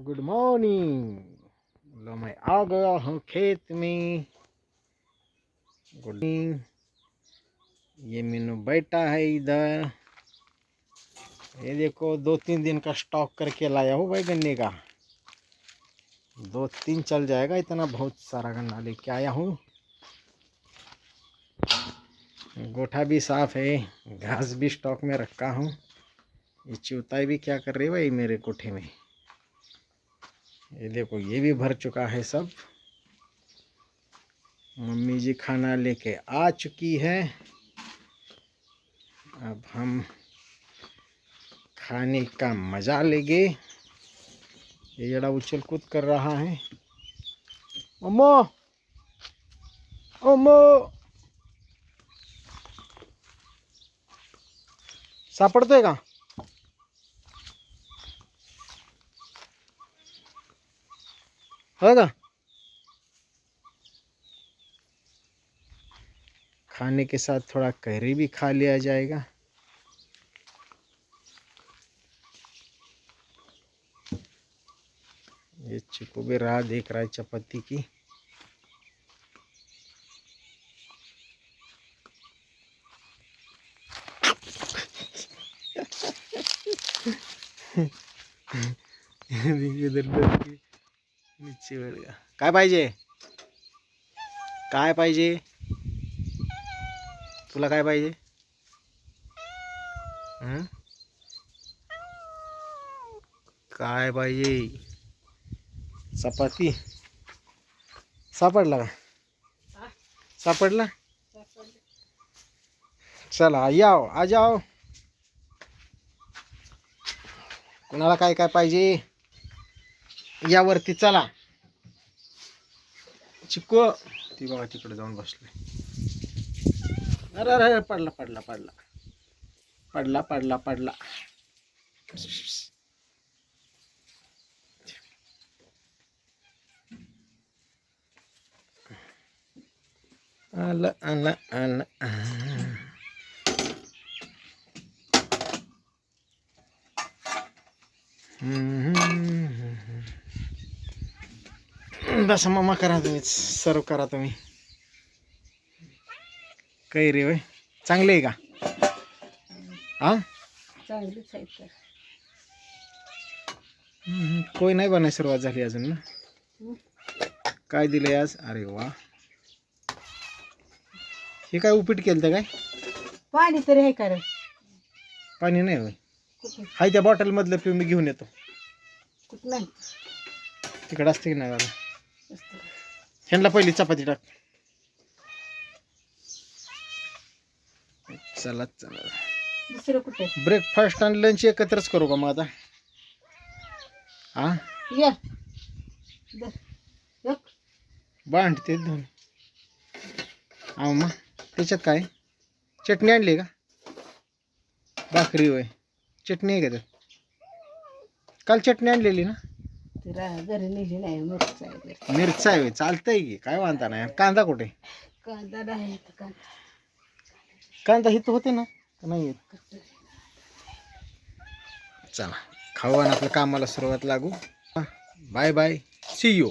Good morning. Low मैं आ गया हूँ खेत में। Good morning. ये मीनू बैठा है इधर। ये देखो 2-3 दिन का स्टॉक करके लाया हूँ भाई गन्ने का। 2-3 चल जाएगा, इतना बहुत सारा गन्ना लेके आया हूँ। गोठा भी साफ है, घास भी स्टॉक में रखा हूँ। ये चूताई भी क्या कर रही है भाई मेरे कोठे में। ये देखो ये भी भर चुका है सब। मम्मी जी खाना लेके आ चुकी है। अब हम खाने का मजा लेंगे। ये जरा उछल कूद कर रहा है। अम्मो अम्मो सापडतोय का? हो का? खाने के साथ थोड़ा कैरी भी खा लिया जाएगा। ये चिकू भी राह देख रहा है चपाती की। इधर नीचे बैठ गया। काय पाहिजे? काय पाहिजे तुला? काय पाहिजे? काय पाहिजे? चपाती सापडला का? सापडला? चला याओ, आ जाओ। कुणाला काय काय पाहिजे यावरती चला। चिक्कू ती बघा तिकडे जाऊन बसले। अरे अरे पडला पडला पडला पडला पडला पडला। आला आला आला। बस मामा करा तुम्हीच, सर्व करा तुम्ही। काही रे वय चांगले आहे का? हा चांगलीच आहे तर. कोई नाही बनाय सुरुवात झाली अजून ना? काय दिलंय आज? अरे वा, हे काय उपीट केलं काय? पाणी तरी आहे का रे? पाणी नाही होय. कुठं हाय त्या बॉटल मधलं पिऊ, मी घेऊन येतो. कुठं नाही तिकडे असते की नाही दादा? असतं. ह्यांना पहिली चपाती टाक. चला चला, दुसरं कुठे? ब्रेकफास्ट आणि लंच एकत्रच करू का मग आता? हा ये दे. एक. बांधते दोन. अहो मग त्याच्यात काय चटणी आणली का? भाकरी होय, चटणी आहे का त्यात? काल चटणी आणलेली ना? तिला घरी नेली नाही, मिरची आहे घरी. मिरचा आहे होय, चालतंय की, काय वांधा नाही. कांदा कुठे? कांदा नाही तर कांदा. कांदा हित होते ना का नाही येत? चला खाऊ आणि आपल्या कामाला सुरुवात लागू. Bye bye, see you.